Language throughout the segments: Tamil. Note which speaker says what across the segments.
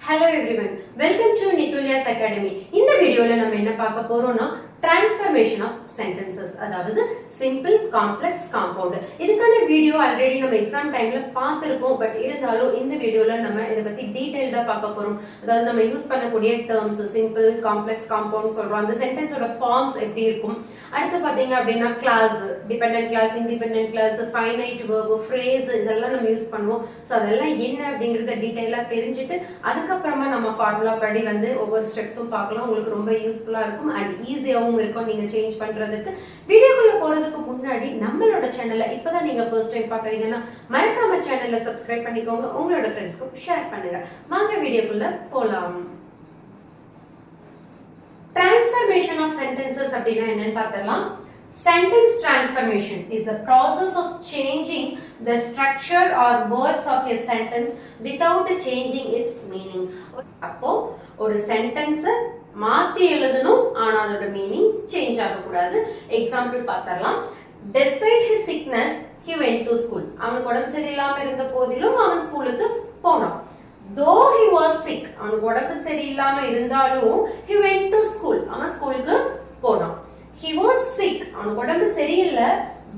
Speaker 1: Hello everyone, welcome to Nitulya's Academy. இந்த வீடியோல நம்ம என்ன பார்க்க போறோம்னா transformation of sentences, அதாவது simple, complex, compound. இதுக்கான வீடியோ ஆல்ரெடி நம்ம எக்ஸாம் டைம்ல பார்த்திருக்கோம். பட் இருந்தாலும் இந்த வீடியோல நம்ம இத பத்தி டீடைலா பார்க்க போறோம். அதாவது நம்ம யூஸ் பண்ணக்கூடிய டர்ம்ஸ் simple, complex, compound சொல்றோம். அந்த சென்டென்ஸோட ஃபார்ம்ஸ் எப்படி இருக்கும். அடுத்து பாத்தீங்க அப்படினா clause, dependent clause, independent clause, finite verb, phrase இதெல்லாம் நம்ம யூஸ் பண்ணுவோம். சோ அதெல்லாம் என்ன அப்படிங்கறத டீடைலா தெரிஞ்சிட்டு அதுக்கு அப்புறமா நம்ம ஃபார்முலா படி வந்து ஒவ்வொரு ஸ்டெப்ஸும் பார்க்கலாம். உங்களுக்கு ரொம்ப யூஸ்ஃபுல்லா இருக்கும் and ஈஸியாவும் இருக்கும் நீங்க சேஞ்ச் பண்றதுக்கு. வீடியோக்குள்ள போறதுக்கு முன்னாடி நம்மளோட சேனலை இப்பதான் நீங்க ஃபர்ஸ்ட் டைம் பார்க்கறீங்கன்னா மறக்காம சேனலை சப்ஸ்கிரைப் பண்ணிக்கோங்க. உங்களோட ஃப்ரெண்ட்ஸ்க்கு ஷேர் பண்ணுங்க. வாங்க வீடியோக்குள்ள போலாம். Transformation of sentences அப்படினா என்னன்னு பார்த்தறலாம். Sentence transformation is the process of changing the structure or words of a sentence without changing its meaning. அப்போ ஒரு சென்டென்ஸ் மாத்தி எழுதணும், ஆனா அதோட மீனிங் சேஞ்ச் ஆக கூடாது. Example பார்த்தறலாம். Despite his sickness, he went to school. அவனுக்கு உடம்பு சரியில்லாம இருந்த போதிலும் அவன் ஸ்கூலுக்கு போனான். Though he was sick, அவனுக்கு உடம்பு சரியில்லாம இருந்தாலும் he went to school. அவன் ஸ்கூலுக்கு போனான். He was sick, அவனுக்கு உடம்பு சரியில்லை,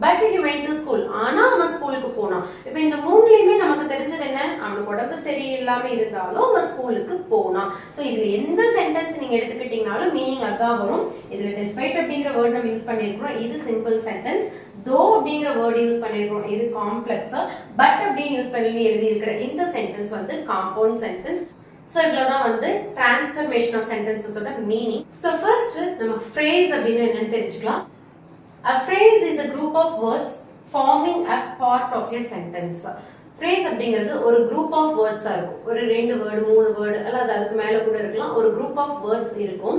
Speaker 1: but he went to school. ஆனா அவன் ஸ்கூலுக்கு போனான். இப்போ இந்த மூணுலயுமே நமக்கு தெரிஞ்சது என்ன? அவனுக்கு உடம்பு சரியில்லாம இருந்தாலும் அவன் ஸ்கூலுக்கு போனான். சோ இதுல எந்த சென்டென்ஸ் நீங்க எடுத்துக்கிட்டீங்கனாலும் மீனிங் அதான் வரும். இதுல despite அப்படிங்கிற வேர்ட் நம்ம யூஸ் பண்ணிருக்கோம், இது சிம்பிள் சென்டென்ஸ். though அப்படிங்கிற வேர்ட் யூஸ் பண்ணிருக்கோம், இது காம்ப்ளெக்ஸா. பட் அப்படின்னு யூஸ் பண்ணி எழுதி இருக்கிற இந்த சென்டென்ஸ் வந்து காம்பவுண்ட் சென்டென்ஸ். சோ இவ்வளவுதான் வந்து டிரான்ஸ்ஃபர்மேஷன் ஆஃப் சென்டென்சஸோட மீனிங். சோ ஃபர்ஸ்ட் நம்ம phrase அப்படினா என்னன்னு தெரிஞ்சுக்கலாம். A phrase is a group of words forming a part of a sentence. Phrase அப்படிங்கிறது ஒரு group of words இருக்கும். ஒரு 2 வேர்ட் 3 வேர்ட் அல்லது அதுக்கு மேல கூட இருக்கலாம். ஒரு group of words இருக்கும்.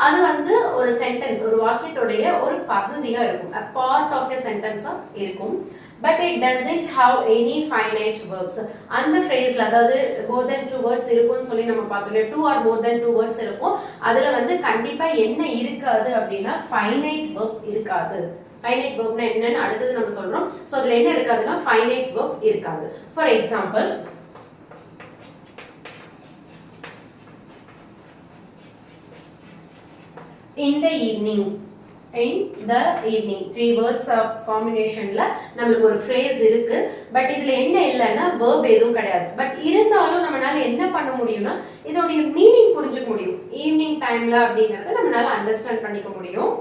Speaker 1: அது வந்து ஒரு சென்டென்ஸ், ஒரு வாக்கியத்தோடைய ஒரு பகுதியா இருக்கும். A part of a sentence இருக்கும். But it doesn't have any finite verbs. அந்த phrase அதாவது more than 2 words இருக்கும்னு சொல்லி நம்ம பார்த்தோம். 2 or more than 2 words இருக்கும். அதுல வந்து கண்டிப்பா என்ன இருக்காது அப்படினா finite verb இருக்காது. finite verb னா என்னன்னு அடுத்து நம்ம சொல்றோம். சோ அதுல என்ன இருக்காதுன்னா finite verb இருக்காது. For example, in the evening, in the evening 3 words of combinationல நமக்கு ஒரு phrase இருக்கு. பட் இதுல என்ன இல்லன்னா verb எதுவும் கிடையாது. பட் இருந்தாலும் நம்மனால என்ன பண்ண முடியும்னா இதோட மீனிங் புரிஞ்சுக்க முடியும். ஈவினிங் டைம்ல அப்படிங்கறத நம்மனால அண்டர்ஸ்டாண்ட் பண்ணிக்க முடியும்.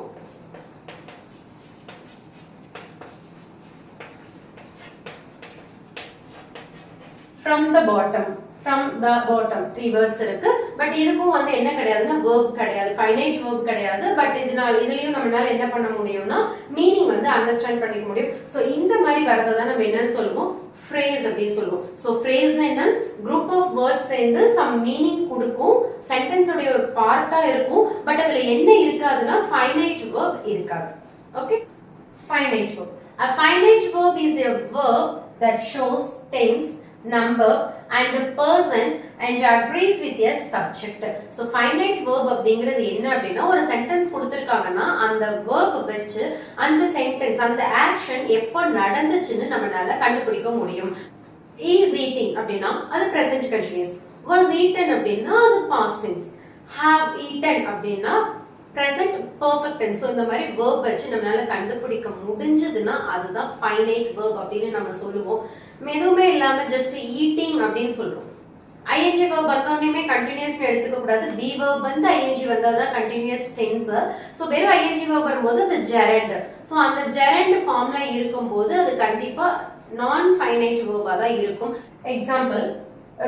Speaker 1: From the bottom, from the bottom 3 words இருக்கு. பட் இதுக்கும் வந்து என்ன கிடையாதுன்னா verb கிடையாது, finite verb கிடையாது. பட் இதுலயும் நம்மளால என்ன பண்ண முடியும்னா மீனிங் வந்து அண்டர்ஸ்டாண்ட் பண்ணிக்க முடியும். சோ இந்த மாதிரி வரதை தான் நம்ம என்னன்னு சொல்லுவோம், phrase அப்படின்னு சொல்லுவோம். சோ phrase னா என்ன? group of words சேர்ந்து some meaning கொடுக்கும், சென்டென்ஸ் உடைய ஒரு பார்ட்டா இருக்கும். பட் அதுல என்ன இருக்காதுன்னா finite verb இருக்காது. Okay, finite verb. A finite verb is a verb that shows tense, number and a person and agrees with a subject. So finite verb அப்படிங்கிறது என்ன அப்படினா ஒரு சென்டென்ஸ் கொடுத்திருக்காங்கன்னா அந்த verb வெச்சு அந்த சென்டென்ஸ் அந்த ஆக்ஷன் எப்ப நடந்துச்சுன்னு நம்மளால கண்டுபிடிக்க முடியும். is eating அப்படினா அது present continuous, was eaten அப்படினா அது past tense, have eaten அப்படினா present perfect tense. So இந்த மாதிரி verb வச்சு நம்மளால கண்டுபிடிக்க முடிஞ்சதுன்னா அதுதான் finite verb அப்படின்னு நம்ம சொல்லுவோம். எதுவுமே இல்லாம just eating அப்படின்னு சொல்றோம். ing verb வந்தோடனே கண்டினியூஸ் எடுத்துக்க கூடாது. be verb வந்து ing வந்தாதான் கண்டினியூஸ் டென்ஸ். சோ வெறும் ing verb வரும்போது அது gerund. சோ அந்த gerund ஃபார்ம்ல இருக்கும்போது அது கண்டிப்பா நான் ஃபைனைட் verb தான் இருக்கும். Example,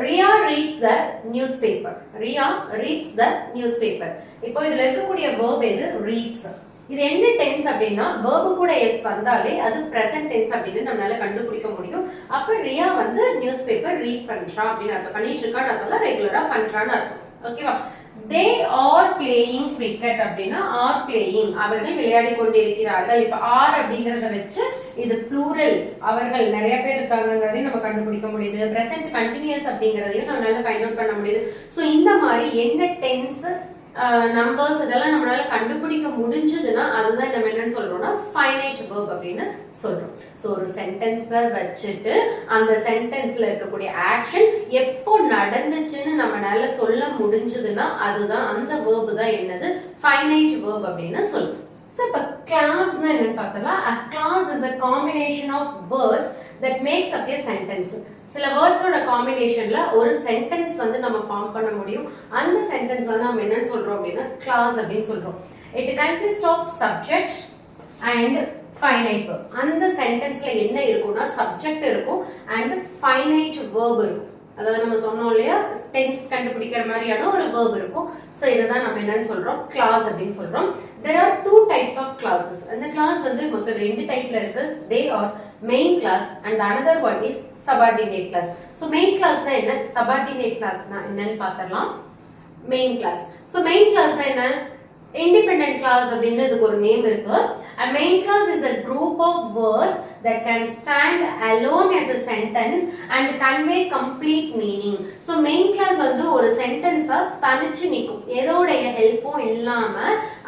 Speaker 1: Ria reads the newspaper. Ria reads the newspaper. இப்போ இதுல இருக்கக்கூடிய verb எது? reads. இது என்ன டென்ஸ் அப்படின்னா verb கூட s வந்தாலே அது present tense அப்படின்னு நம்மளால கண்டுபிடிக்க முடியும். அப்ப ரியா வந்து நியூஸ்பேப்பர் ரீட் பண்றா அப்படின்னு அர்த்தம். பண்ணிட்டு இருக்கான்னு அர்த்தம், ரெகுலரா பண்றான்னு அர்த்தம். ஓகேவா? they are playing cricket அப்படின்னா are playing அவர்கள் விளையாடி கொண்டிருக்கிறார்கள். இப்ப are அப்படிங்கறத வச்சு இது ப்ளூரல், அவர்கள் நிறைய பேர் இருக்காங்கங்கறதையும் நம்ம கண்டுபிடிக்க முடியுது. present continuous அப்படிங்கறதையும் நம்மளால ஃபைண்ட் அவுட் பண்ண முடியுது. சோ இந்த மாதிரி என்ன டென்ஸ் நம்பர்ஸ் இதெல்லாம் நம்மளால கண்டுபிடிக்க முடிஞ்சதுன்னா அதுதான் நம்ம என்னன்னு சொல்றோம்னா ஃபைனைட் verb அப்படின்னு சொல்றோம். ஸோ ஒரு சென்டென்ஸை வச்சுட்டு அந்த சென்டென்ஸ்ல இருக்கக்கூடிய ஆக்ஷன் எப்போ நடந்துச்சுன்னு நம்மளால சொல்ல முடிஞ்சதுன்னா அதுதான் அந்த verb தான் என்னது ஃபைனைட் verb அப்படின்னு சொல்றோம். ஸோ இப்போ கிளாஸ்னா என்னன்னு பார்த்தலாம். a class is a combination of words that makes up a sentence. சில வேர்ட்ஸோட காம்பினேஷன்ல ஒரு சென்டென்ஸ் வந்து நம்ம ஃபார்ம் பண்ண முடியும். அந்த சென்டென்ஸ் வந்து நம்ம என்னன்னு சொல்றோம் அப்படின்னா கிளாஸ் அப்படின்னு சொல்றோம். It consists of subject and finite verb. அந்த சென்டென்ஸ்ல என்ன இருக்கும்னா சப்ஜெக்ட் இருக்கும் and finite verb இருக்கும். அதாவது நம்ம சொன்னோம் இல்லையா டென்ஸ் கண்டுபிடிக்கிற மாதிரியான ஒரு verb இருக்கும். ஸோ இதை தான் நம்ம என்னன்னு சொல்றோம் கிளாஸ் அப்படின்னு சொல்றோம். There are two types of classes. அந்த கிளாஸ் வந்து மொத்தம் 2 டைப்ல இருக்கு. They are main class and another one is subordinate class. So main class னா என்ன, subordinate class னா என்னன்னு பார்த்தறலாம். main class. So main class னா என்ன, independent class அப்படின்னு இதுக்கு ஒரு நேம் இருக்கு. A main class is a group of words that can stand alone as a sentence and convey complete meaning. So main class வந்து ஒரு சென்டென்ஸா தனிச்சு நிக்கும், எதோடைய ஹெல்ப்பும் இல்லாம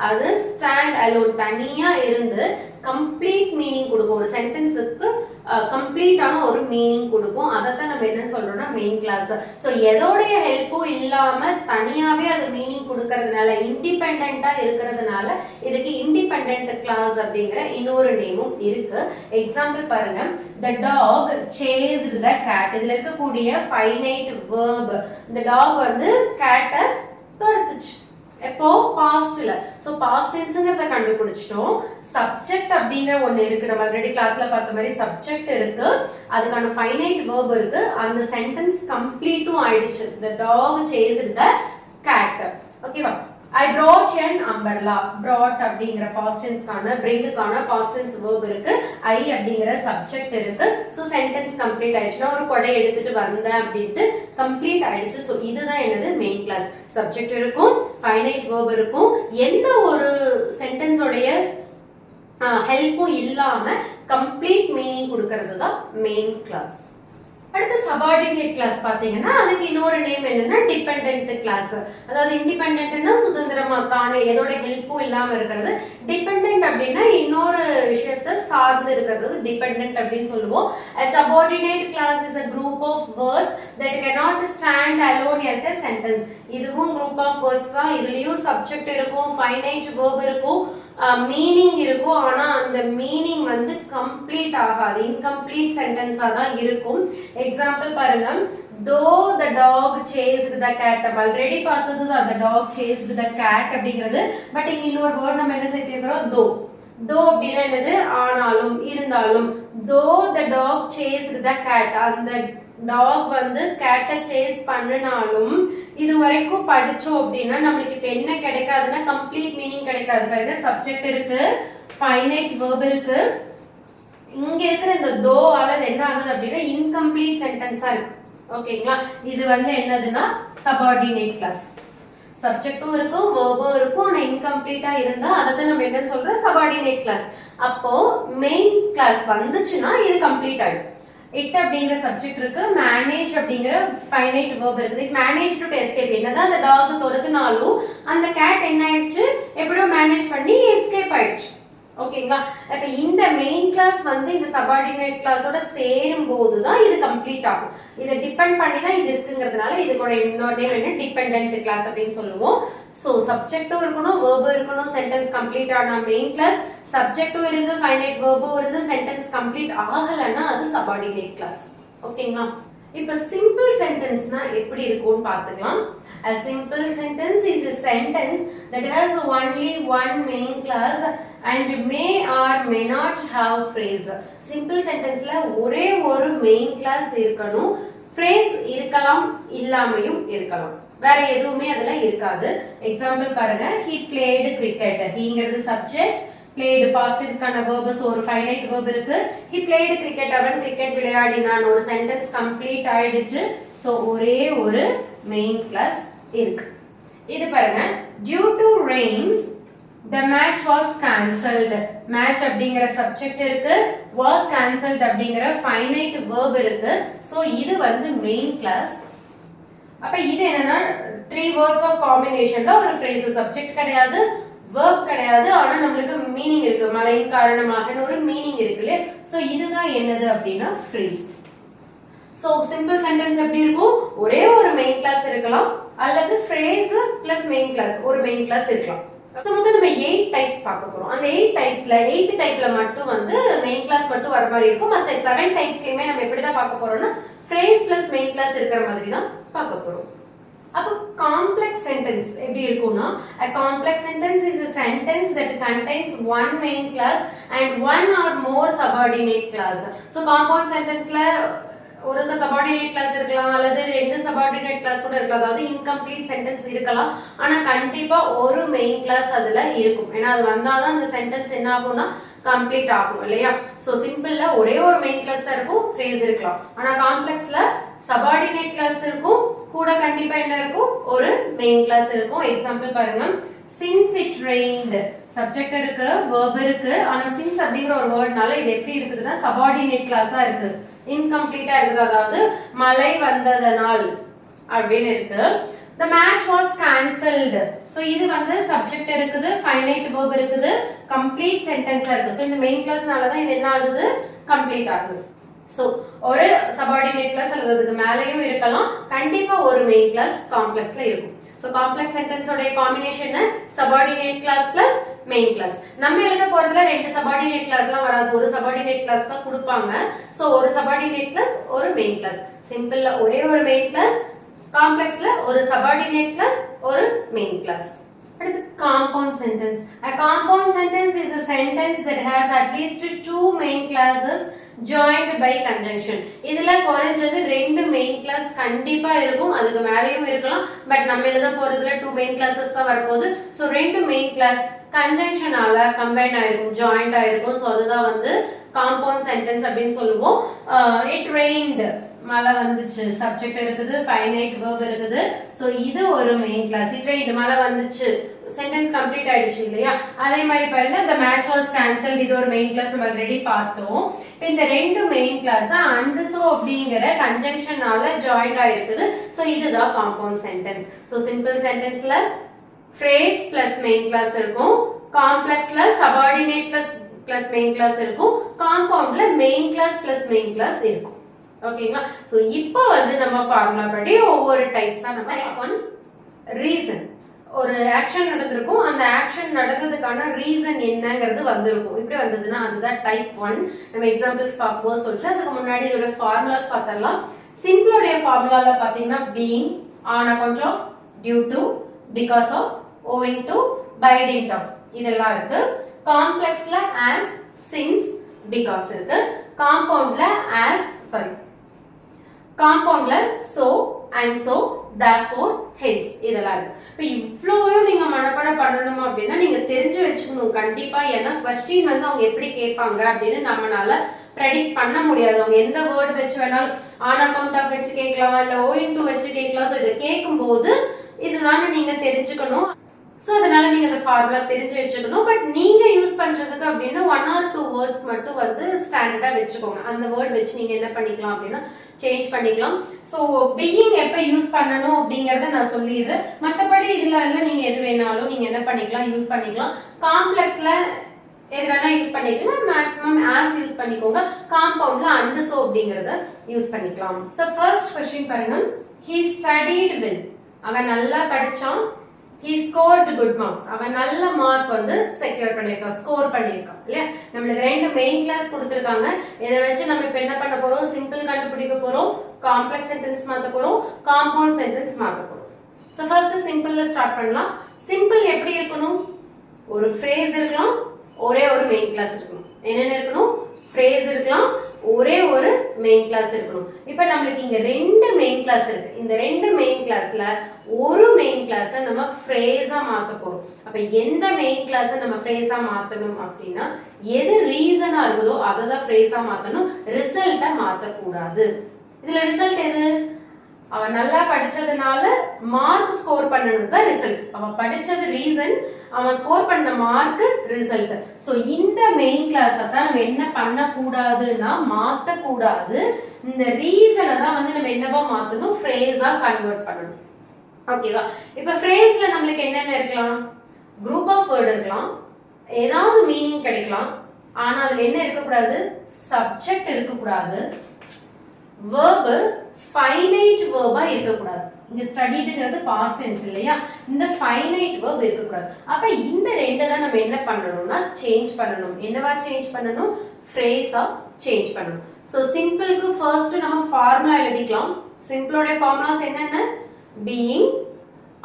Speaker 1: அது stand alone தனியா இருந்து கம்ப்ளீட் மீனிங் கொடுக்கும். ஒரு சென்டென்ஸுக்கு கம்ப்ளீட்டான ஒரு மீனிங் கொடுக்கும். அதைத்தான் நம்ம என்னன்னு சொல்றோம்னா மெயின் கிளாஸ். ஸோ எதோடைய ஹெல்ப்பும் இல்லாம தனியாவே அது மீனிங் கொடுக்கறதுனால இண்டிபெண்டா இருக்கிறதுனால இதுக்கு இண்டிபெண்டன்ட் கிளாஸ் அப்படிங்கிற இன்னொரு நேமும் இருக்கு. எக்ஸாம்பிள் பாருங்க, the dog chased the cat. இதுல இருக்கக்கூடிய ஃபைனைட் verb, இந்த டாக் வந்து கேட்டை துரத்துச்சு. எப்போ பாஸ்ட்ல. சோ பாஸ்ட் டென்ஸ்ங்கறத கண்டுபிடிச்சிட்டோம். சப்ஜெக்ட் அப்படிங்கிற ஒண்ணு இருக்கு, நம்ம ஆல்ரெடி கிளாஸ்ல பார்த்த மாதிரி சப்ஜெக்ட் இருக்கு, அதுக்கான ஃபைனைட் verb இருக்கு, அந்த சென்டென்ஸ் கம்ப்ளீட்டும் ஆயிடுச்சு. the dog chased the cat. ஓகேவா? I brought an umbrella. brought அப்படிங்கிற past tenseக்கான bringக்கான past tense verb இருக்கு, I அப்படிங்கிற சப்ஜெக்ட் இருக்கு. சோ சென்டென்ஸ் கம்ப்ளீட் ஆயிடுச்சுனா ஒரு கொடை எடுத்துட்டு வந்தேன் அப்படிட்டு கம்ப்ளீட் ஆயிடுச்சு. சோ இதுதான் என்னது மெயின் கிளாஸ். சப்ஜெக்ட் இருக்கும், ஃபைனைட் verb இருக்கும், எந்த ஒரு சென்டென்ஸ் உடைய ஹெல்ப்பும் இல்லாம கம்ப்ளீட் மீனிங் கொடுக்கிறது தான் மெயின் கிளாஸ். அடுத்து சபார்டினேட் கிளாஸ் பாத்தீங்கன்னா அதுக்கு இன்னொரு நேம் என்னன்னா டிபெண்டன்ட் கிளாஸ். அதாவது இண்டிபெண்டன்ட்னா சுதந்திரமா தானே எதோட ஹெல்ப்பும் இல்லாம இருக்கிறது. டிபெண்டன்ட் அப்படின்னா இன்னொரு விஷயத்தை சார்ந்து இருக்கிறது டிபெண்டன்ட் அப்படின்னு சொல்லுவோம். A subordinate class is a group of words that cannot stand alone as a sentence. இதுவும் group of words தான். இதுலயும் சப்ஜெக்ட் இருக்கும், ஃபைனைட் verb இருக்கும், மீனிங் இருக்கும், ஆனா அந்த மீனிங் வந்து கம்ப்ளீட் ஆகாது, இன்கம்ப்ளீட் சென்டென்ஸா தான் இருக்கும். எக்ஸாம்பிள் பாருங்க, though the dog chased the cat. Already பார்த்தது தான் the dog chased the cat அப்படிங்கிறது. பட் இங்க இன்னொரு வேர்ட் நம்ம என்ன சேர்த்திருக்கிறோம், though அப்படின்னா என்னது, ஆனாலும் இருந்தாலும். though the dog chased the cat, அந்த டாக் வந்து கேட்டை சேஸ் பண்ணினாலும் இது வரைக்கும் படிச்சோம் அப்படின்னா நம்மளுக்கு இப்ப என்ன கிடைக்காதுன்னா கம்ப்ளீட் மீனிங் கிடைக்காது. பாருங்க, சப்ஜெக்ட் இருக்கு, ஃபைனைட் verb இருக்கு, இங்க இருக்கிற இந்த தோ ஆல என்ன ஆகுது அப்படின்னா இன்கம்ப்ளீட் சென்டென்ஸா இருக்கு. ஓகேங்களா? இது வந்து என்னதுன்னா சபார்டினேட் கிளாஸ். சப்ஜெக்டும் இருக்கும், verb இருக்கும், ஆனா இன்கம்ப்ளீட்டா இருந்தா அதான் நம்ம என்னன்னு சொல்றோம் சபார்டினேட் கிளாஸ். அப்போ மெயின் கிளாஸ் வந்துச்சுன்னா இது கம்ப்ளீட் ஆயிடும். இட் அப்படிங்கிற சப்ஜெக்ட் இருக்கு, மேனேஜ் அப்படிங்கிற ஃபைனைட் verb இருக்குது. மேனேஜ் டு எஸ்கேப், என்னதான் அந்த டாக் துரத்துனாலும் அந்த கேட் என்ன ஆயிடுச்சு, எப்படியோ மேனேஜ் பண்ணி எஸ்கேப் ஆயிடுச்சு. ஓகேங்களா? இப்ப இந்த மெயின் கிளாஸ் வந்து இந்த சபார்டினேட் கிளாஸோட சேரும் போதுதான் இது கம்ப்ளீட் ஆகும். இதை டிபெண்ட் பண்ணி தான் இது இருக்குங்கிறதுனால இது கூட இன்னொரு நேம் என்ன, டிபெண்டன்ட் கிளாஸ் அப்படின்னு சொல்லுவோம். சோ சப்ஜெக்டும் இருக்கணும், verb இருக்கணும், சென்டென்ஸ் கம்ப்ளீட் ஆனா மெயின் கிளாஸ். சப்ஜெக்டும் இருந்து ஃபைனைட் verb இருந்து சென்டென்ஸ் கம்ப்ளீட் ஆகலன்னா அது சபார்டினேட் கிளாஸ். ஓகேங்களா? இப்ப சிம்பிள் சென்டென்ஸ்னா எப்படி இருக்கும்னு பார்த்துக்கலாம். A simple sentence is a sentence that has only one main class and may or may not have phrase. Simple sentenceல ஒரே ஒரு main class இருக்கணும், phrase இருக்கலாம் இல்லாமையும் இருக்கலாம், வேற எதுவுமே அதுல இருக்காது. எக்ஸாம்பிள் பாருங்க, he played cricket. heங்கிறது சப்ஜெக்ட், played past tense கான verb, ஒரு finite verb இருக்கு. he played cricket, அவன் கிரிக்கெட் விளையாடினான், ஒரு சென்டென்ஸ் கம்ப்ளீட் ஆயிடுச்சு. சோ ஒரே ஒரு மெயின் கிளாஸ் இருக்கு. இது பாருங்க, due to rain the match was cancelled. match அப்படிங்கிற சப்ஜெக்ட் இருக்கு, was cancelled அப்படிங்கிற ஃபைனைட் verb இருக்கு. சோ இது வந்து மெயின் கிளாஸ். அப்ப இது என்னன்னா 3 words of combinationல ஒரு phrase. சப்ஜெக்ட் கிடையாது, verb கிடையாது, ஆனா நம்மளுக்கு மீனிங் இருக்கு. மழையின் காரணமாக ஒரு மீனிங் இருக்குல்ல. சோ இதுதான் என்னது அப்படின்னா phrase. சோ சிம்பிள் சென்டென்ஸ் எப்படி இருக்கும்? ஒரே ஒரு மெயின் கிளாஸ் இருக்கலாம் அல்லது phrase plus மெயின் கிளாஸ் ஒரு மெயின் கிளாஸ் இருக்கலாம். சோ மொத்தம் நம்ம 8 டைப்ஸ் பார்க்க போறோம். அந்த 8 டைப்ஸ்ல 8th டைப்ல மட்டும் வந்து மெயின் கிளாஸ் மட்டும் வர மாதிரி இருக்கும். மத்த 7 டைப்ஸ்லயுமே நம்ம எப்படி தான் பார்க்க போறோம்னா phrase plus மெயின் கிளாஸ் இருக்கிற மாதிரி தான் பார்க்க போறோம். அப்ப காம்ப்ளெக்ஸ் சென்டென்ஸ் எப்படி இருக்கும்னா a complex sentence is a sentence that contains one main class and one or more subordinate class. So compound sentenceல ஒரு சபார்டினேட் கிளாஸ் இருக்கலாம் அல்லது ரெண்டு சபார்டினேட் கிளாஸ் கூட இருக்கலாம். அதாவது இன்கம்ப்ளீட் சென்டென்ஸ் இருக்கலாம், ஆனா கண்டிப்பா ஒரு மெயின் கிளாஸ் அதுல இருக்கும். ஏன்னா அது வந்தாதான் அந்த சென்டென்ஸ் என்ன ஆகும்னா கம்ப்ளீட் ஆகும் இல்லையா. சோ சிம்பிள்ல ஒரே ஒரு மெயின் கிளாஸ் தான் இருக்கும், phrase இருக்கலாம். ஆனா காம்ப்ளெக்ஸ்ல சபார்டினேட் கிளாஸ் இருக்கும், கூட கண்டிப்பா என்ன இருக்கும்? ஒரு மெயின் கிளாஸ் இருக்கும். எக்ஸாம்பிள் பாருங்க. since it rained, சப்ஜெக்ட் இருக்கு, verb இருக்கு, ஆனா since அப்படிங்கிற ஒரு வேர்ட்னால இது எப்படி இருக்குதுன்னா சபார்டினேட் கிளாஸா இருக்கு, இன்கம்ப்ளீட்டா இருக்குது. அதாவது மழை வந்ததனால் அப்படின்னு இருக்கு. the match was cancelled. So இது வந்து சப்ஜெக்ட் இருக்குது, ஃபைனைட் verb இருக்குது, கம்ப்ளீட் சென்டென்ஸா இருக்கு. சோ இந்த மெயின் கிளாஸ்னால தான் இது என்ன ஆகுது? கம்ப்ளீட் ஆகுது. சோ ஒரு சபார்டினேட் கிளாஸ் அல்லது அதுக்கு மேலயும் இருக்கலாம், கண்டிப்பா ஒரு மெயின் கிளாஸ் காம்ப்ளெக்ஸ்ல இருக்கும். சோ காம்ப்ளெக்ஸ் சென்டென்ஸ் உடைய combination subordinate clause plus main class. நம்ம எழுத போறதுல ரெண்டு சபார்டினேட் கிளாஸ்லாம் வராது, ஒரு சபார்டினேட் கிளாஸ் தான் கொடுப்பாங்க. சோ ஒரு சபார்டினேட் கிளாஸ் ஒரு மெயின் கிளாஸ். சிம்பிள்ல ஒரே ஒரு மெயின் கிளாஸ், காம்ப்ளெக்ஸ்ல ஒரு சபார்டினேட் கிளாஸ் ஒரு மெயின் கிளாஸ். அடுத்து compound sentence. A compound sentence is a sentence that has at least two main classes joined by conjunction. இதுல குறைஞ்சது ரெண்டு மெயின் கிளாஸ் கண்டிப்பா இருக்கும், அதுக்கு மேலயும் இருக்கலாம். பட் நம்ம எழுத போறதுல டூ மெயின் கிளாஸஸ் தான் வரப்போகுது. சோ ரெண்டு மெயின் கிளாஸ் கன்ஜங்ஷனால கம்பைன் ஆயிருக்கும், ஜாயிண்ட் ஆயிருக்கும். சோ அதுதான் வந்து காம்பவுண்ட் சென்டென்ஸ் அப்படின்னு சொல்லுவோம். இட் ரெயின்ட், மழை வந்துச்சு, சப்ஜெக்ட் இருக்குது, ஃபைனைட் verb இருக்குது. சோ இது ஒரு மெயின் கிளாஸ். இட் ரெயின்ட், மழை வந்துச்சு, சென்டென்ஸ் கம்ப்ளீட் ஆயிடுச்சு இல்லையா. அதே மாதிரி பாருங்க the match was cancelled, இது ஒரு மெயின் கிளாஸ் நம்ம ஆல்ரெடி பார்த்தோம். இப்போ இந்த ரெண்டு மெயின் கிளாஸ் and so அப்படிங்கிற கன்ஜங்ஷனால ஜாயிண்ட் ஆயிருக்குது. சோ இதுதான் காம்பவுண்ட் சென்டென்ஸ். சோ சிம்பிள் சென்டென்ஸ்ல phrase plus மெயின் கிளாஸ் இருக்கும், காம்ப்ளெக்ஸ்ல சபார்டினேட் பிளஸ் மெயின் கிளாஸ் இருக்கும், காம்பவுண்ட்ல main clause plus main clause இருக்கும். ஓகேங்களா. சோ இப்போ வந்து நம்ம ஃபார்முலா படி ஒவ்வொரு டைப்ஸா நம்ம டைப் 1 ரீசன். ஒரு ஆக்ஷன் நடந்திருக்கும், அந்த ஆக்ஷன் நடந்ததுக்கான ரீசன் என்னங்கிறது வந்திருக்கும். இப்படி வந்ததுன்னா அதுதான் டைப் 1. நம்ம எக்ஸாம்பிள்ஸ் பார்க்கும்போது சொல்றேன். அதுக்கு முன்னாடி இதோட ஃபார்முலாஸ் பார்த்தரலாம். சிம்பிளோட ஃபார்முலால பாத்தீங்கன்னா being, on account of, due to, because of, owing to, by dint of இதெல்லாம் இருக்கு. காம்ப்ளெக்ஸ்ல as, since, because இருக்கு. காம்பவுண்ட்ல as, காம்பவுண்ட்ல so and so, therefore, hence இதெல்லாம் இருக்கு. இப்போ இவ்வளோயும் நீங்க மனப்பாடம் பண்ணணும் அப்படின்னா நீங்க தெரிஞ்சு வச்சுக்கணும் கண்டிப்பா. ஏன்னா क्वेश्चन வந்து அவங்க எப்படி கேட்பாங்க அப்படின்னு நம்மளால ப்ரெடிக்ட் பண்ண முடியாது. அவங்க எந்த வேர்ட் வச்சு வேணாலும் ஆன் அக்கவுண்ட் ஆஃப் வச்சு கேட்கலாம், இல்ல owing to வச்சு கேட்கலாம். ஸோ இதை கேட்கும்போது இதுதானே நீங்க தெரிஞ்சுக்கணும். சோ அதனால நீங்க இந்த ஃபார்முலா தெரிஞ்சு வச்சுக்கணும். பட் நீங்க யூஸ் பண்றதுக்கு அப்படின்னா 1 or 2 வேர்ட்ஸ் மட்டும் வந்து ஸ்டாண்டர்டா வச்சுக்கோங்க. அந்த வேர்ட் வச்சு நீங்க என்ன பண்ணிக்கலாம் அப்படின்னா சேஞ்ச் பண்ணிக்கலாம். சோ being எப்ப யூஸ் பண்ணணும் அப்படிங்கறத நான் சொல்லிடுறேன். மத்தபடி இதுல எல்லாம் நீங்க எது வேணாலும் நீங்க என்ன பண்ணிக்கலாம், யூஸ் பண்ணிக்கலாம். காம்ப்ளெக்ஸ்ல எது வேணா யூஸ் பண்ணிக்கலாம், மேக்ஸிமம் as யூஸ் பண்ணிக்கோங்க. காம்பவுண்ட்ல and so அப்படிங்கறத யூஸ் பண்ணிக்கலாம். சோ ஃபர்ஸ்ட் क्वेश्चन பாருங்க. he studied well, அவன் நல்லா படிச்சான். he scored good marks, அவன் நல்ல மார்க் வந்து செக்யூர் பண்ணிருக்கான், ஸ்கோர் பண்ணிருக்கான் இல்லையா. நம்மளுக்கு ரெண்டு மெயின் கிளாஸ் கொடுத்திருக்காங்க. இதை வச்சு நம்ம இப்ப என்ன பண்ண போறோம், சிம்பிள் கண்டுபிடிக்க போறோம், காம்ப்ளெக்ஸ் சென்டென்ஸ் மாத்த போறோம், காம்பவுண்ட் சென்டென்ஸ் மாத்த போறோம். சோ ஃபர்ஸ்ட் சிம்பிள்ல ஸ்டார்ட் பண்ணலாம். சிம்பிள் எப்படி இருக்கணும், ஒரு phrase இருக்கலாம், ஒரே ஒரு மெயின் கிளாஸ் இருக்கணும். என்னென்ன இருக்கணும், phrase இருக்கலாம், ஒரே ஒரு மெயின் கிளாஸ் இருக்கணும். இப்போ நமக்கு இங்க ரெண்டு மெயின் கிளாஸ் இருக்கு. இந்த ரெண்டு மெயின் கிளாஸ்ல ஒரு மெயின் கிளாஸ நம்ம ஃப்ரேஸா மாத்த போறோம். அப்ப எந்த மெயின் கிளாஸ நம்ம ஃப்ரேஸா மாத்தணும் அப்படின்னா எது ரீசனா இருக்குதோ அதை தான் ஃப்ரேஸா மாத்தணும், ரிசல்ட்டை மாத்த கூடாது. இதுல ரிசல்ட் எது, அவன் நல்லா படிச்சதுனால மார்க் ஸ்கோர் பண்ணணும் தான் ரிசல்ட். அவன் படிச்சது ரீசன், அவன் ஸ்கோர் பண்ண மார்க் ரிசல்ட். சோ இந்த மெயின் கிளாஸை தான் நம்ம என்ன பண்ண கூடாதுன்னா மாத்த கூடாது. இந்த ரீசனை தான் வந்து நம்ம என்னவா மாத்தணும், ஃப்ரேஸா கன்வெர்ட் பண்ணணும். ஓகேவா? இப்ப ஃப்ரேஸ்ல நம்மளுக்கு என்னென்ன இருக்கலாம், குரூப் ஆஃப் வேர்ட் இருக்கலாம், ஏதாவது மீனிங் கிடைக்கலாம். ஆனா அதுல என்ன இருக்கக்கூடாது, சப்ஜெக்ட் இருக்கக்கூடாது, verb ஃபைனைட் verb-ஆ இருக்கக்கூடாது. இங்க ஸ்டடிடுங்கிறது பாஸ்ட் டென்ஸ் இல்லையா, இந்த ஃபைனைட் verb இருக்கக்கூடாது. அப்ப இந்த ரெண்டை தான் நம்ம என்ன பண்ணணும்னா சேஞ்ச் பண்ணணும். என்னவா சேஞ்ச் பண்ணணும், ஃப்ரேஸா சேஞ்ச் பண்ணணும். சோ சிம்பிளுக்கு ஃபர்ஸ்ட் நம்ம ஃபார்முலா எழுதிக்கலாம். சிம்பிளோட ஃபார்முலாஸ் என்னென்ன, being,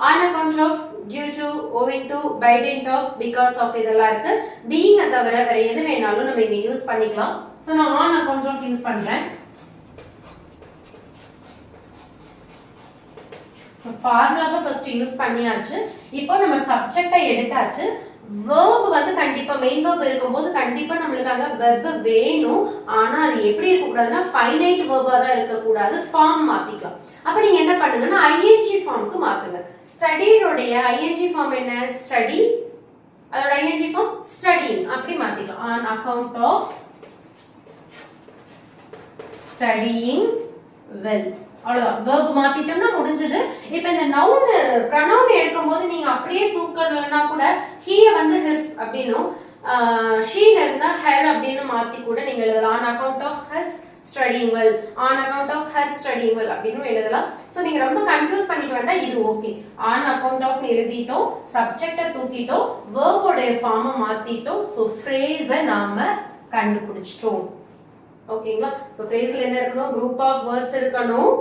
Speaker 1: on account of, due to, owing to, by dint of, because of இதெல்லாம் இருக்கு. being தவிர வேற எது வேணாலும் நம்ம இங்க யூஸ் பண்ணிக்கலாம். சோ நான் on account of யூஸ் பண்றேன். சோ ஃபார்முலாவை ஃபர்ஸ்ட் யூஸ் பண்ணியாச்சு. இப்போ நம்ம சப்ஜெக்ட்டை எடுத்தாச்சு. verb வந்து கண்டிப்பா மெயின் verb இருக்கும்போது கண்டிப்பா நம்மளுக்காக verb வேணும். ஆனா அது எப்படி இருக்க கூடாதுன்னா ஃபைனைட் verb-ஆ தான் இருக்க கூடாது, ஃபார்ம் மாத்திக்கலாம். அப்ப நீங்க என்ன பண்ணுங்கன்னா ing ஃபார்முக்கு மாத்துங்க. ஸ்டடிட் உடைய ing ஃபார்ம் என்ன, ஸ்டடி, அதோட ing ஃபார்ம் ஸ்டடிங், அப்படி மாத்திக்கலாம். on account of studying well, அவ்வளவுதான். verb மாத்திட்டோம்னா முடிஞ்சது. இப்போ இந்த நவுன் pronoun எடுக்கும்போது நீங்க அப்படியே தூக்கலனா கூட he வந்து his அப்படினும் she இருந்தா her அப்படினு மாத்தி கூட நீங்க எழுதலாம். on account of his studying well, on account of her studying well அப்படினு எழுதலாம். சோ நீங்க ரொம்ப கன்ஃபியூஸ் பண்ணிக்க வேண்டாம், இது ஓகே. on account of எழுதிட்டோம், சப்ஜெக்ட்ட தூக்கிட்டோம், verb உடைய ஃபார்மை மாத்திட்டோம். சோ ஃப்ரேஸை நாம கண்டுபிடிச்சிட்டோம். ஓகேங்களா? சோ ஃப்ரேஸ்ல என்ன இருக்கணும், குரூப் ஆஃப் வேர்ட்ஸ் இருக்கணும்,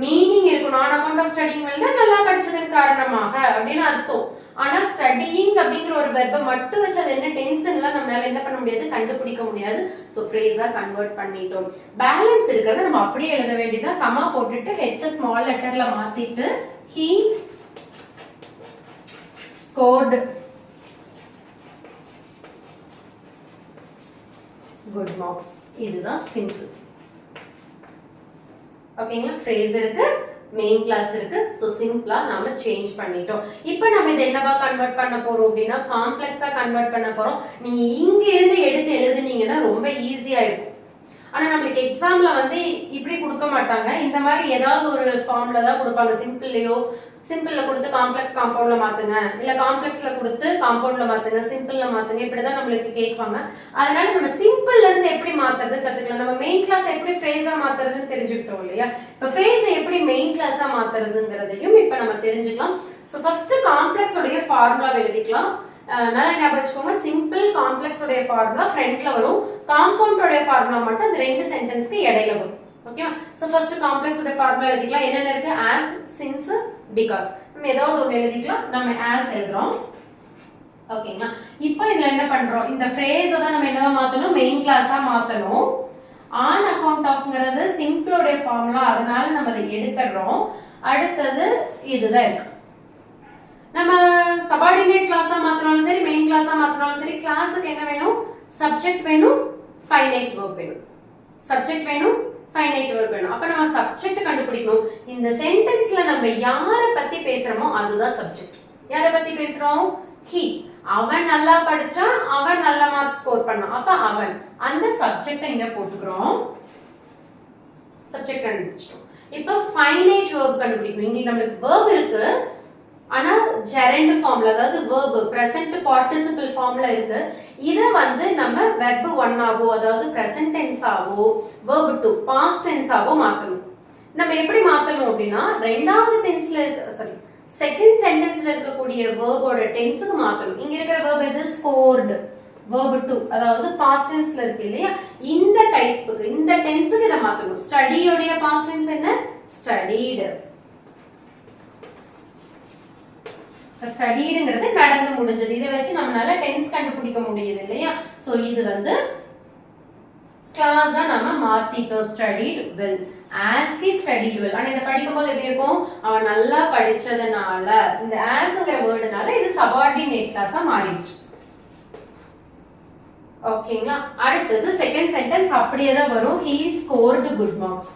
Speaker 1: மீனிங் இருக்கணும். on account of studying well நல்லா படிச்சதன் காரணமாக அப்படின்னு அர்த்தம். ஆனா ஸ்டடியிங் அப்படிங்கிற ஒரு வெர்பை மட்டும் வச்சு அது என்ன டென்ஷன் எல்லாம் நம்மளால என்ன பண்ண முடியாது, கண்டுபிடிக்க முடியாது. சோ ஃப்ரேஸா கன்வெர்ட் பண்ணிட்டோம். பேலன்ஸ் இருக்கிறத நம்ம அப்படியே எழுத வேண்டியதா, கமா போட்டுட்டு h ஸ்மால் லெட்டர்ல மாத்திட்டு he scored good marks. இதுதான் சிம்பிள். ஓகேங்களா? ஃப்ரேஸ் இருக்கு, மெயின் கிளாஸ் இருக்கு. சோ சிம்பிளா நாம சேஞ்ச் பண்ணிட்டோம். இப்போ நம்ம இத என்னவா கன்வெர்ட் பண்ண போறோம் அப்படினா காம்ப்ளெக்ஸா கன்வெர்ட் பண்ண போறோம். நீங்க இங்க இருந்து எடுத்து எழுதுனீங்கன்னா ரொம்ப ஈஸியா இருக்கும். ஆனா நமக்கு எக்ஸாம்ல வந்து இப்படி கொடுக்க மாட்டாங்க, இந்த மாதிரி ஏதாவது ஒரு ஃபார்ம்ல தான் கொடுப்பாங்க. சிம்பிள்ல கொடுத்து காம்ப்ளெக்ஸ் காம்பவுண்ட்ல மாத்துங்க, இல்ல காம்ப்ளெக்ஸ்ல கொடுத்து காம்பவுண்ட்ல மாத்துங்க, சிம்பிள்ல மாத்துங்க, இப்படிதான் நம்மளுக்கு கேட்பாங்க. அதனால நம்ம சிம்பிள்ல இருந்து எப்படி மாத்துறது கத்துக்கலாம். நம்ம மெயின் கிளாஸ் எப்படி ஃப்ரேஸா மாத்துறதுன்னு தெரிஞ்சுக்கிட்டோம் இல்லையா? இப்ப ஃப்ரேஸை எப்படி மெயின் கிளாஸா மாத்துறதுங்கிறதையும் இப்ப நம்ம தெரிஞ்சுக்கலாம். சோ ஃபர்ஸ்ட் காம்ப்ளெக்ஸ் உடைய ஃபார்முலா எழுதிக்கலாம். நல்லா ஞாபகம் வச்சுக்கோங்க, சிம்பிள் காம்ப்ளெக்ஸ் உடைய ஃபார்முலா ஃப்ரண்ட்ல வரும், காம்பவுண்ட் உடைய ஃபார்முலா மட்டும் அந்த ரெண்டு சென்டென்ஸ்க்கு இடையில வரும். ஓகேவா? சோ ஃபர்ஸ்ட் காம்ப்ளெக்ஸ் உடைய ஃபார்முலா எழுதிக்கலாம். என்னென்ன இருக்கு, as, since, because. நம்ம ஏதாவது ஒன்னு எழுதிக்கலாம். நம்ம as எழுதுறோம். ஓகேங்களா? இப்போ இதுல என்ன பண்றோம், இந்த ஃப்ரேஸை தான் நம்ம என்னவா மாத்தணும், மெயின் கிளாஸா மாத்தணும். on account ofங்கிறது சிம்பிளோட ஃபார்முலா, அதனால நம்ம அதை எடுத்துறோம். அடுத்தது இதுதான் இருக்கு. நம்ம சபார்டினேட் கிளாஸா மாத்தினாலும் சரி, மெயின் கிளாஸா மாத்தினாலும் சரி, கிளாஸுக்கு என்ன வேணும், சப்ஜெக்ட் வேணும், ஃபைனைட் வெர்ப் வேணும். சப்ஜெக்ட் வேணும், ஃபைனைட் வெர்ப் வேணும். அப்ப நம்ம சப்ஜெக்ட் கண்டுபிடிக்கணும். இந்த சென்டென்ஸ்ல நம்ம யாரை பத்தி பேசுறோமோ அதுதான் சப்ஜெக்ட். யாரை பத்தி பேசுறோம், he. அவன் நல்லா படிச்சா அவன் நல்ல மார்க் ஸ்கோர் பண்ணான், அப்ப அவன், அந்த சப்ஜெக்ட் இங்க போட்டுக்கிறோம். சப்ஜெக்ட் கண்டுபிடிச்சிட்டோம். இப்ப ஃபைனைட் வெர்ப் கண்டுபிடிக்கணும். இங்க நம்மளுக்கு வெர்ப் இருக்கு, ஆனா ஜெரண்ட் ஃபார்ம்ல, அதாவது verb present participle ஃபார்ம்ல இருக்கு. இத வந்து நம்ம verb 1 ஆவோ, அதாவது present tense ஆவோ, verb 2 past tense ஆவோ மாத்தணும். நம்ம எப்படி மாத்தணும் அப்படினா ரெண்டாவது டென்ஸ்ல இருக்க, சாரி செகண்ட் சென்டென்ஸ்ல இருக்கக்கூடிய verb ஓட டென்ஸ்க்கு மாத்தணும். இங்க இருக்கிற verb எது, scored, verb 2, அதாவது past tenseல இருக்கு இல்லையா, இந்த டைப்புக்கு, இந்த டென்ஸ்க்கு இத மாத்தணும். study உடைய past tense என்ன, studied. ஸ்டடிங்கிறது நடந்து முடிஞ்சது. இதை வச்சு நம்மளால டென்ஸ் கண்டுபிடிக்க முடியுது இல்லையா? சோ இது வந்து கிளாஸா நம்ம மாத்திட்டோம். Studied well, as he studied well. ஆனா இத படிக்கும்போது எப்படி இருக்கும், அவன் நல்லா படிச்சதனால, இந்த asங்கிற வேர்டுனால இது சபார்டினேட் கிளாஸா மாறிடுச்சு. ஓகேங்களா? அடுத்தது செகண்ட் சென்டென்ஸ் அப்படியே தான் வரும், he scored good marks.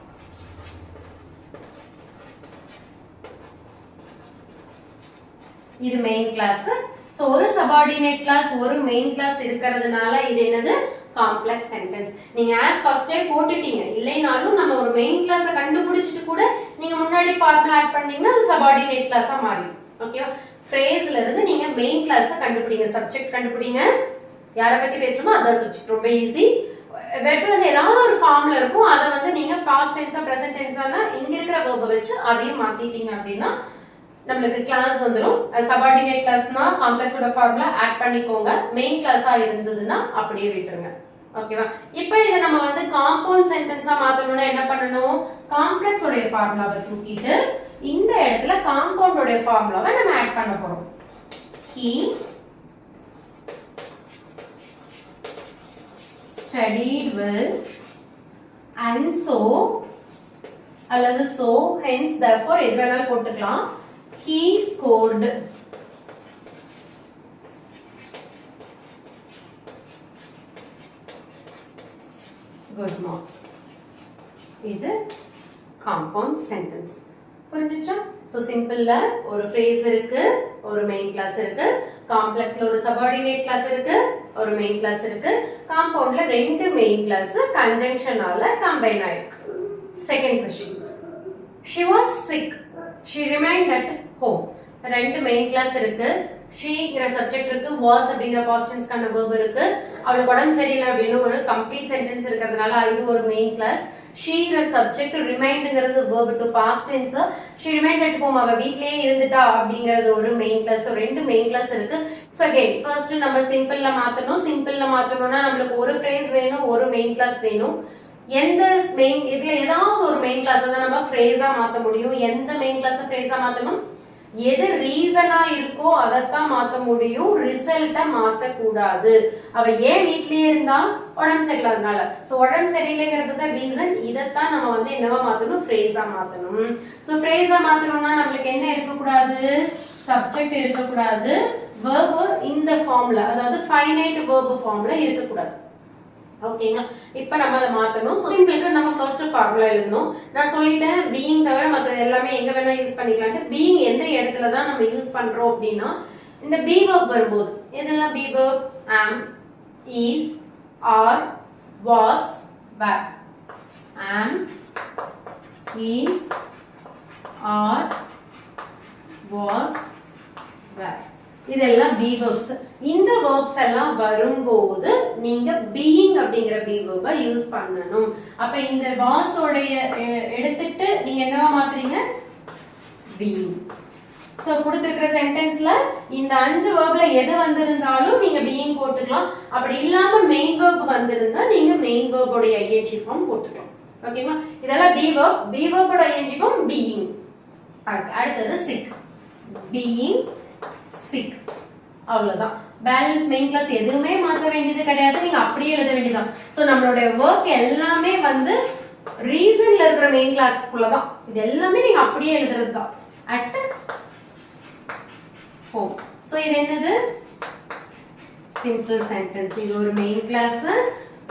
Speaker 1: இது மெயின் கிளாஸ். சோ ஒரு சபார்டினேட் கிளாஸ் ஒரு மெயின் கிளாஸ் இருக்கிறதுனால இது என்னது காம்ப்ளெக்ஸ் சென்டென்ஸ். நீங்க as ஃபர்ஸ்டே போட்டுட்டீங்க இல்லைனாலும் நம்ம ஒரு மெயின் கிளாஸை கண்டுபிடிச்சிட்டு கூட நீங்க முன்னாடி ஃபார்முலா ஆட் பண்ணீங்கன்னா அது சபார்டினேட் கிளாஸா மாறிடும். ஓகேவா? ஃப்ரேஸ்ல இருந்து நீங்க மெயின் கிளாஸை கண்டுபிடிங்க, சப்ஜெக்ட் கண்டுபிடிங்க, யார பத்தி பேசுறோமோ அதான் சப்ஜெக்ட். ரொம்ப ஈஸி. வெர்ப் வந்து ஏதாவது ஒரு ஃபார்ம்ல இருக்கும், அதை வந்து நீங்க பாஸ்ட் டென்ஸா பிரசன்ட் டென்ஸானா இங்க இருக்கிற வெர்பை வச்சு அதையும் மாத்திட்டீங்க அப்படின்னா நம்மளுக்கு கிளாஸ் வந்துடும். சபார்டினேட் கிளாஸ்னா காம்ப்ளெக்ஸோட ஃபார்முலா ஆட் பண்ணிக்கோங்க, மெயின் கிளாஸா இருந்ததுன்னா அப்படியே விட்டுருங்க. ஓகேவா? இப்போ இதை நம்ம வந்து காம்பவுண்ட் சென்டென்ஸா மாத்தணும்னா என்ன பண்ணணும்? காம்ப்ளெக்ஸ் உடைய ஃபார்முலாவை தூக்கிட்டு இந்த இடத்துல காம்பவுண்ட் உடைய ஃபார்முலாவை நம்ம ஆட் பண்ண போறோம். He studied well and so அல்லது so hence therefore எது வேணாலும் போட்டுக்கலாம். He scored good marks. இது காம்பவுண்ட் சென்டென்ஸ். புரிஞ்சுச்சா? சோ சிம்பிள்ல ஒரு ஃப்ரேஸ் இருக்கு, ஒரு மெயின் கிளாஸ் இருக்கு, காம்ப்ளெக்ஸ்ல ஒரு சபார்டினேட் கிளாஸ் இருக்கு, ஒரு மெயின் கிளாஸ் இருக்கு, காம்பவுண்ட்ல ரெண்டு மெயின் கிளாஸ் கன்ஜங்ஷனால கம்பைன் ஆயிருக்கு. Second question. She was sick. She remained at home. ரெண்டு மெயின் கிளாஸ் இருக்கு, ஷீங்கிற சப்ஜெக்ட் இருக்கு, வாஸ் அப்படிங்கிற பாஸ்ட் டென்ஸ்க்கான வெர்ப் இருக்கு. அவளுக்கு உடம்பு சரியில்லை அப்படின்னு ஒரு கம்ப்ளீட் சென்டென்ஸ் இருக்கிறதுனால இது ஒரு மெயின் கிளாஸ். ஷீங்கிற சப்ஜெக்ட், ரிமைண்டுங்கிறது verb to past tense. She remained at home, அவ வீட்லயே இருந்துட்டா அப்படிங்கிறது ஒரு மெயின் கிளாஸ். ரெண்டு மெயின் கிளாஸ் இருக்கு. சோ அகைன் ஃபர்ஸ்ட் நம்ம சிம்பிள்ல மாத்தணும். சிம்பிள்ல மாத்தணும்னா நம்மளுக்கு ஒரு ஃப்ரேஸ் வேணும், ஒரு மெயின் கிளாஸ் வேணும். எந்த மெயின் இதுல ஏதாவது ஒரு மெயின் கிளாஸ் தான் நம்ம ஃப்ரேஸா மாத்த முடியும். எந்த மெயின் கிளாஸ் ஃப்ரேஸா மாத்தணும்? எது ரீசனா இருக்கோ அதைத்தான் மாத்த முடியும், ரிசல்ட்ட மாத்த கூடாது. அவ ஏன் வீட்லயே இருந்தா? உடம்பு சரியில்லாதனால. சோ உடம்பு சரியில்லைங்கிறது தான் ரீசன். இதைத்தான் நம்ம வந்து என்னவா மாத்தணும்? ஃப்ரேஸா மாத்தணும். சோ ஃப்ரேஸா மாத்தணும்னா நம்மளுக்கு என்ன இருக்கக்கூடாது? சப்ஜெக்ட் இருக்கக்கூடாது, வெர்ப் இந்த ஃபார்ம்ல, அதாவது ஃபைனைட் வெர்ப் ஃபார்ம்ல இருக்கக்கூடாது. ஓகேங்களா? இப்போ நம்ம அதை மாத்தணும். சோ சிம்பிளுக்கு நம்ம ஃபர்ஸ்ட் ஃபார்முலா எழுதணும். நான் சொல்லிட்டேன் பீயிங் தவிர மற்ற எல்லாமே எங்க வேணா யூஸ் பண்ணிக்கலாம். பீயிங் எந்த இடத்துல தான் நம்ம யூஸ் பண்றோம் அப்படின்னா இந்த பி வெர்ப் வரும்போது, இதெல்லாம் B verb am, is, are, was, were. am, is, are, was, were. இதெல்லாம் பி வெர்ப்ஸ். இந்த வெர்ப்ஸ் எல்லாம் வரும்போது நீங்க பீயிங் அப்படிங்கிற பி வெர்பை யூஸ் பண்ணணும். அப்ப இந்த வாஸ் உடைய எடுத்துட்டு நீங்க என்னவா மாத்துறீங்க? பீயிங். சோ கொடுத்திருக்கிற சென்டென்ஸ்ல இந்த 5 வெர்ப்ல எது வந்திருந்தாலும் நீங்க பீயிங் போட்டுக்கலாம். அப்படி இல்லாம மெயின் வெர்ப் வந்திருந்தா நீங்க மெயின் வெர்ப் உடைய ஐஎன்ஜி ஃபார்ம் போட்டுக்கலாம். ஓகேவா? இதெல்லாம் பி வெர்ப். பி வெர்ப் உடைய ஐஎன்ஜி ஃபார்ம் பீயிங். அடுத்தது சிக். Being sick. அவ்வளவுதான். பேலன்ஸ் மெயின் கிளாஸ் எதுவுமே மாத்த வேண்டியது கிடையாது, நீங்க அப்படியே எழுத வேண்டியதான். சோ நம்மளுடைய வர்க் எல்லாமே வந்து ரீசன்ல இருக்கிற மெயின் கிளாஸ்க்குள்ளதான். இது எல்லாமே நீங்க அப்படியே எழுதுறது தான். At home. சோ இது என்னது? Simple sentence. இது ஒரு மெயின் கிளாஸ்,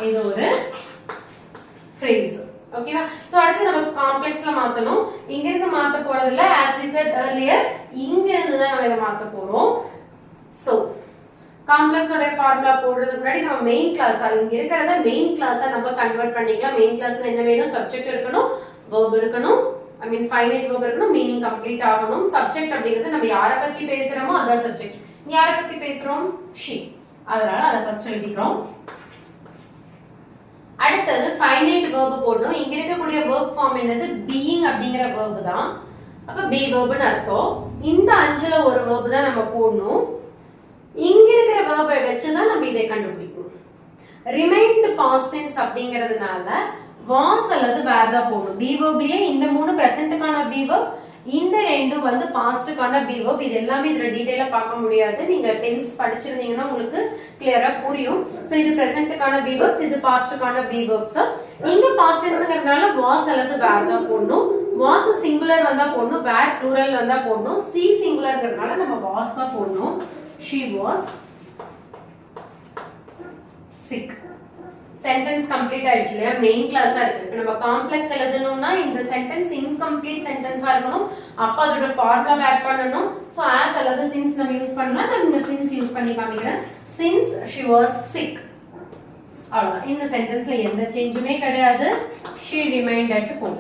Speaker 1: இது ஒரு ஃப்ரேஸ். ஓகேவா? சோ அடுத்து நம்ம காம்ப்ளெக்ஸ்ல மாத்தணும். இங்க இருந்து மாத்த போறது இல்ல, as we said earlier இங்க இருந்து தான் நம்ம இத மாத்த போறோம். சோ காம்ப்ளெக்ஸ் ஓட ஃபார்முலா போடுறதுக்கு முன்னாடி நம்ம மெயின் கிளாஸா இங்க இருக்கறத மெயின் கிளாஸா நம்ம கன்வர்ட் பண்ணிக்கலாம். மெயின் கிளாஸ்ல என்ன வேணும்? சப்ஜெக்ட் இருக்கணும், வெர்ப் இருக்கணும், ஐ மீன் ஃபைனைட் வெர்ப் இருக்கணும், மீனிங் கம்ப்ளீட் ஆகணும். சப்ஜெக்ட் அப்படிங்கிறது நம்ம யாரை பத்தி பேசுறோமோ அதான் சப்ஜெக்ட். யாரை பத்தி பேசுறோம்? she. அதனால அத ஃபர்ஸ்ட் எழுதிக்கிறோம். அடுத்தது ஃபைனைட் வெர்ப் போடணும். இங்க இருக்கக்கூடிய வெர்ப் ஃபார்ம் என்னது? பீயிங் அப்படிங்கிற வெர்ப் தான். அப்ப பி வெர்ப்னு அர்த்தம். இந்த 5ல ஒரு வெர்ப் தான் நம்ம போடணும். இங்க இருக்கிற வெர்பை வச்சு தான் நம்ம இதை கண்டுபிடிக்கணும். ரிமைண்ட் பாஸ்ட் டென்ஸ் அப்படிங்கிறதுனால வாஸ் அல்லது வேர் தான் போடணும். பி வெர்ப்லயே இந்த 3 பிரசன்ட்கான பி வெர்ப், இந்த 2 வந்து பாஸ்ட்கான பி வெர்ப். இது எல்லாமே இதுல டீடைலா பார்க்க முடியாது. நீங்க டென்ஸ் படிச்சிருந்தீங்கன்னா உங்களுக்கு கிளியரா புரியும். சோ இது பிரசன்ட்கான பி வெர்ப்ஸ், இது பாஸ்ட்கான பி வெர்ப்ஸ். இங்க பாஸ்ட் டென்ஸ்ங்கறதுனால வாஸ் அல்லது வேர் தான் போடணும். வாஸ் சிங்குலர் வந்தா போடணும், வேர் ப்ளூரல் வந்தா போடணும். சி சிங்குலர்ங்கறதுனால நம்ம வாஸ் தான் போடணும். She was sick. Sentence complete ஆயிடுச்சு இல்லையா, மெயின் கிளாஸா இருக்கு. இப்போ நம்ம காம்ப்ளெக்ஸ் எழுதணும்னா இந்த சென்டென்ஸ் இன்கம்ப்ளீட் சென்டென்ஸா இருக்கணும். அப்ப அதோட ஃபார்முலா ஆட் பண்ணணும். ஸோ ஆஸ் அல்லது சின்ஸ் நம்ம யூஸ் பண்ணலாம். நான் இந்த சின்ஸ் யூஸ் பண்ணி காமிக்கிறேன். Since she was sick. அவ்வளவுதான். இந்த சென்டென்ஸ்ல எந்த சேஞ்சுமே கிடையாது. she remained at home.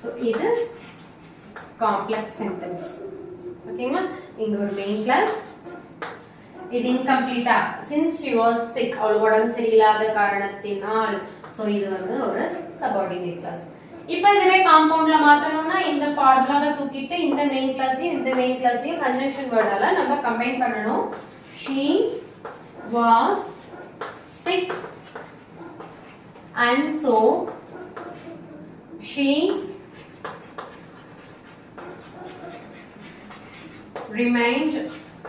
Speaker 1: So இது காம்ப்ளெக்ஸ் சென்டென்ஸ். ஓகேங்களா? இங்க ஒரு மெயின் கிளாஸ், இது இன்கம்ப்ளீட்டா since she was sick, அவளுக்கு உடம்பு சரியில்லாத காரணத்தினால். ஸோ இது வந்து ஒரு சபார்டினேட் கிளாஸ். இப்போ இதுவே காம்பவுண்ட்ல மாத்தணும்னா இந்த ஃபார்முலாவை தூக்கிட்டு இந்த மெயின் கிளாஸையும் கன்ஜங்ஷன் வேர்டால நம்ம கம்பைன் பண்ணணும். she was sick and so she remained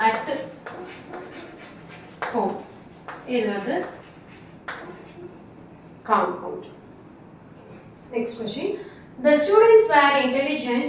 Speaker 1: at home. இது வந்து compound. Next question. The students were intelligent.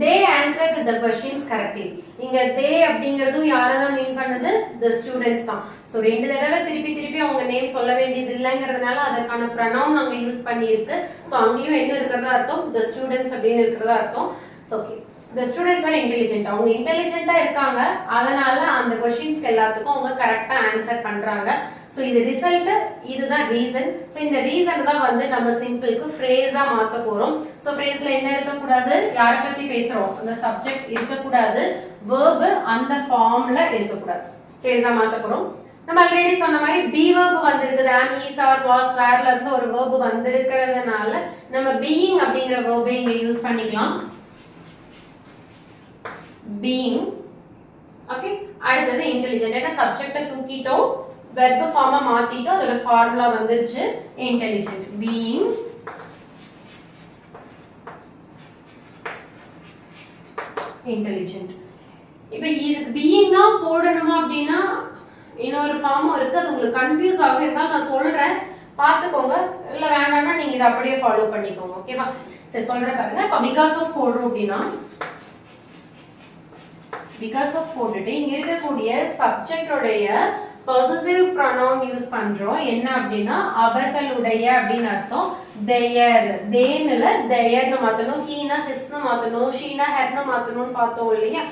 Speaker 1: They answered the questions correctly. இங்க they அப்படிங்கிறதும் யாரை தான் மீன் பண்ணுது? The students தான். ஸோ 2 தடவை திருப்பி அவங்க நேம் சொல்ல வேண்டியது இல்லைங்கிறதுனால அதற்கான ப்ரனவுன் அங்க யூஸ் பண்ணியிருக்கு. ஸோ அங்கேயும் என்ன இருக்கிறதா அர்த்தம்? The students அப்படின்னு இருக்கிறதா அர்த்தம். Okay, the students are intelligent. அவங்க இன்டெலிஜென்ட்டா இருக்காங்க, அதனால அந்த क्वेश्चंस्க்கு எல்லாத்துக்கும் அவங்க கரெக்ட்டா ஆன்சர் பண்றாங்க. சோ இது ரிசல்ட், இதுதான் ரீசன். சோ இந்த ரீசன் தான் வந்து நம்ம சிம்பிளுக்கு ஃப்ரேஸா மாத்த போறோம். சோ ஃப்ரேஸ்ல என்ன இருக்க கூடாது? யாரை பத்தி பேசுறோம்? அந்த சப்ஜெக்ட் இருக்க கூடாது, verb அந்த ஃபார்ம்ல இருக்க கூடாது. ஃப்ரேஸா மாத்த போறோம். நம்ம ஆல்ரெடி சொன்ன மாதிரி be verb வந்திருக்குது. am, is, are, was, whereல இருந்து ஒரு verb வந்திருக்கிறதுனால நம்ம being அப்படிங்கிற verb இங்க யூஸ் பண்ணிக்கலாம். being. ஓகே, அடுத்தது intelligent. என்ன சப்ஜெக்ட்ட தூக்கிட்டோம், verb ஃபார்மா மாத்திட்டோம், அதோட ஃபார்முலா வந்துருச்சு intelligent. being intelligent. இப்போ இது being தான் போடணுமா அப்படினா இன்னொரு ஃபார்மும் இருக்கு, அது உங்களுக்கு கன்ஃபியூஸ் ஆகும். இருந்தாலும் நான் சொல்றேன், பாத்துக்கோங்க. இல்ல வேண்டாம்னா நீங்க இத அப்படியே ஃபாலோ பண்ணிக்கோங்க. ஓகேவா? சரி சொல்றேன் பாருங்க. இப்போ because of போடுறோம் அப்படினா because of போட்டுட்டு இங்க இருக்கக்கூடிய சப்ஜெக்ட் உடைய possessive pronoun யூஸ் பண்றோம். என்ன அப்படினா அவர்களுடைய அப்படின அர்த்தம். their, theyன்னுல theirs மாத்தணும், he-னா his-னு மாத்தணும், she-னா her-னு மாத்தணும்னு பார்த்தோம் இல்லையா?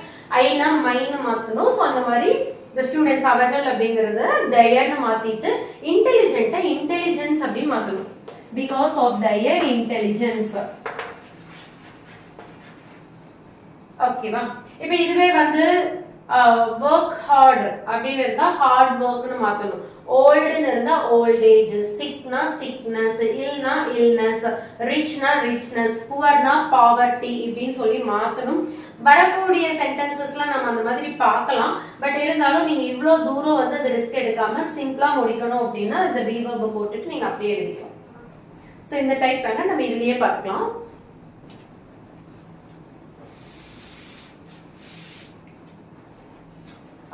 Speaker 1: I-னா my-னு மாத்தணும். சோ அந்த மாதிரி the students அவர்கள் அப்படிங்கிறது their-னு மாத்திட்டு intelligent intelligence அப்படி மாத்தணும். because of their intelligence. ஓகேவா? இப்போ இதுவே வந்து work hard அப்படினு இருந்தா hard workனு மாத்தணும். oldனு இருந்தா old age, sickனா sickness, illனா illness, richனா richness, poorனா poverty இப்படின்னு சொல்லி மாத்தணும். வரக்கூடிய சென்டென்சஸ்லாம் நம்ம அந்த மாதிரி பார்க்கலாம். பட் இருந்தாலும் நீங்க இவ்ளோ தூரம் வந்து அந்த ரிஸ்க் எடுக்காம சிம்பிளா முடிக்கணும் அப்படினா இந்த be verb போட்டுட்டு நீங்க அப்படியே எழுதிக்கலாம். சோ இந்த டைப் வேணா நம்ம இதுலயே பார்க்கலாம்.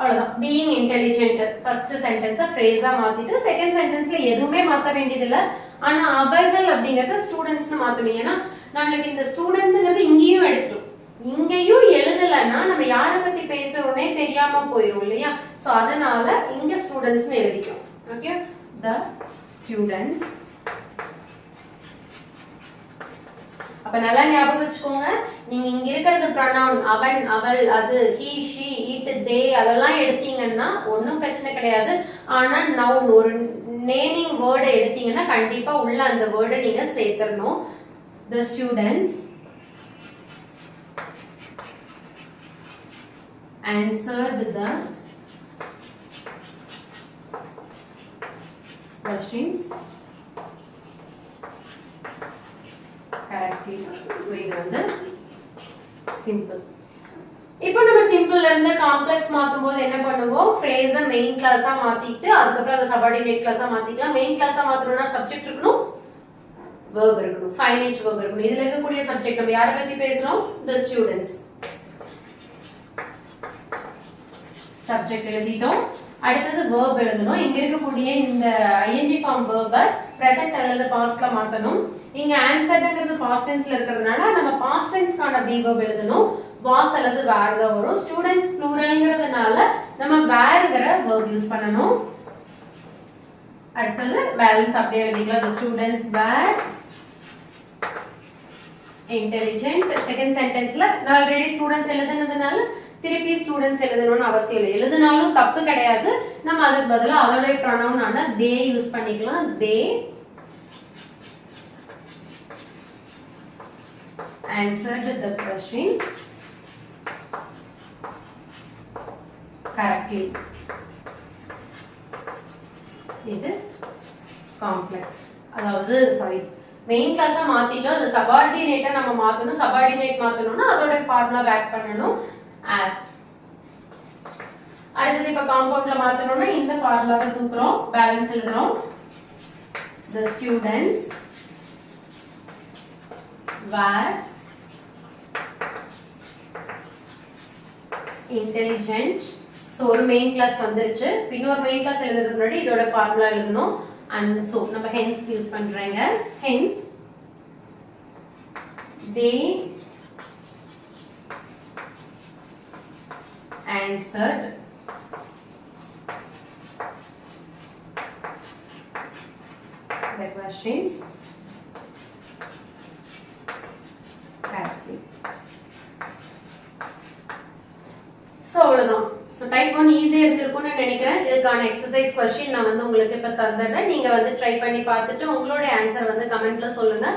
Speaker 1: அவ்வளவுதான். being intelligent ஃபர்ஸ்ட் சென்டென்ஸ ஃப்ரேஸா மாத்திட்டு செகண்ட் சென்டென்ஸ்ல எதுவுமே மாத்த வேண்டியது இல்ல. ஆனா அவர்கள் அப்படிங்கறத ஸ்டூடண்ட்ஸ்னு மாத்தணும். ஏன்னா நமக்கு இந்த ஸ்டூடண்ட்ஸ்ங்கிறது இங்கேயும் எடுத்துட்டோம், இங்கேயும் எழுதலன்னா நம்ம யாரை பத்தி பேசுறோம்னே தெரியாம போயிடும் இல்லையா? சோ அதனால இங்க ஸ்டூடண்ட்ஸ்னு எழுதிக்கலாம். Okay, the students. அப்ப நல்லா ஞாபகம் வச்சுக்கோங்க, நீங்க இங்க இருக்கிறது pronoun அவன், அவள், அது, he, she, it, they அதெல்லாம் எடுத்தீங்கன்னா ஒன்னும் பிரச்சனை கிடையாது. ஆனா noun ஒரு நேமிங் வேர்டை எடுத்தீங்கன்னா கண்டிப்பா உள்ள அந்த வேர்டை நீங்க சேர்த்தறணும். the students answered the questions correctly. So இது வந்து சிம்பிள். இப்போ நம்ம சிம்பிள்ல இருந்து காம்ப்ளெக்ஸ் மாத்தும்போது என்ன பண்ணுவோம்? ஃப்ரேஸை மெயின் கிளாஸா மாத்திட்டு அதுக்கப்புறம் அதை சபார்டினேட் கிளாஸா மாத்திக்கலாம். மெயின் கிளாஸா மாத்தணும்னா சப்ஜெக்ட் இருக்கணும், verb இருக்கணும், ஃபைனைட் verb இருக்கணும். இதுல இருக்கக்கூடிய சப்ஜெக்ட் நம்ம யாரை பத்தி பேசுறோம்? the students. சப்ஜெக்ட் எழுதிட்டோம். அடுத்தது verb எழுதணும். இங்க இருக்கக்கூடிய இந்த ing ஃபார்ம் verb present அல்லது pastல மாத்தணும். இங்க answeredங்கிறது past tenseல இருக்கிறதுனால நம்ம past tenseக்கான verb எழுதணும். was அல்லது were தான் வரும். students pluralங்கிறதுனால நம்ம wereங்கிற verb யூஸ் பண்ணணும். அடுத்தது balance அப்படியே எழுதிக்கலாம். the students were intelligent. second sentenceல நான் ஆல்ரெடி ஸ்டூடண்ட்ஸ் எழுதுனதுனால திருப்பி ஸ்டூடண்ட்ஸ் எழுதணும்னு அவசியம் இல்லை. எழுதினாலும் தப்பு கிடையாது. நம்ம அதுக்கு பதிலா அதோட pronoun ஆன they யூஸ் பண்ணிக்கலாம். they answered the questions correctly. இது காம்ப்ளெக்ஸ். அதாவது சாரி மெயின் கிளாஸா மாத்திட்டோம். அந்த சபார்டினேட்டா நம்ம மாத்தணும். சபார்டினேட் மாத்தணும்னா அதோட ஃபார்முலா ஆட் பண்ணணும். as அடுத்து இப்ப காம்பவுண்ட்ல மாத்தணும்னா இந்த ஃபார்முலாவை தூக்குறோம். பேலன்ஸ் எழுதுறோம். the students were intelligent. So ஒரு மெயின் கிளாஸ் வந்துருச்சு. இன்னொரு மெயின் கிளாஸ் எழுதுறதுக்கு முன்னாடி இதோட ஃபார்முலா எழுதணும். and so நம்ம hence யூஸ் பண்றேங்க. hence they answered the questions correctly. So அவ்வளவுதான். So type 1 ஈஸியா இருந்திருக்கும்னு நினைக்கிறேன். இதுக்கான எக்ஸசைஸ் क्वेश्चन நான் வந்து உங்களுக்கு இப்ப தந்தறேன். நீங்க வந்து ட்ரை பண்ணி பார்த்துட்டு உங்களோட ஆன்சர் வந்து கமெண்ட்ல சொல்லுங்க.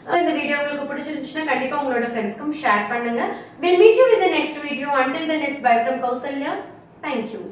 Speaker 1: So இந்த வீடியோ உங்களுக்கு பிடிச்சிருந்துச்சுனா கண்டிப்பா உங்களோட ஃப்ரெண்ட்ஸ்க்கும் ஷேர் பண்ணுங்க. We'll meet you with the next video. Until then it's bye from Kausalya. Thank you.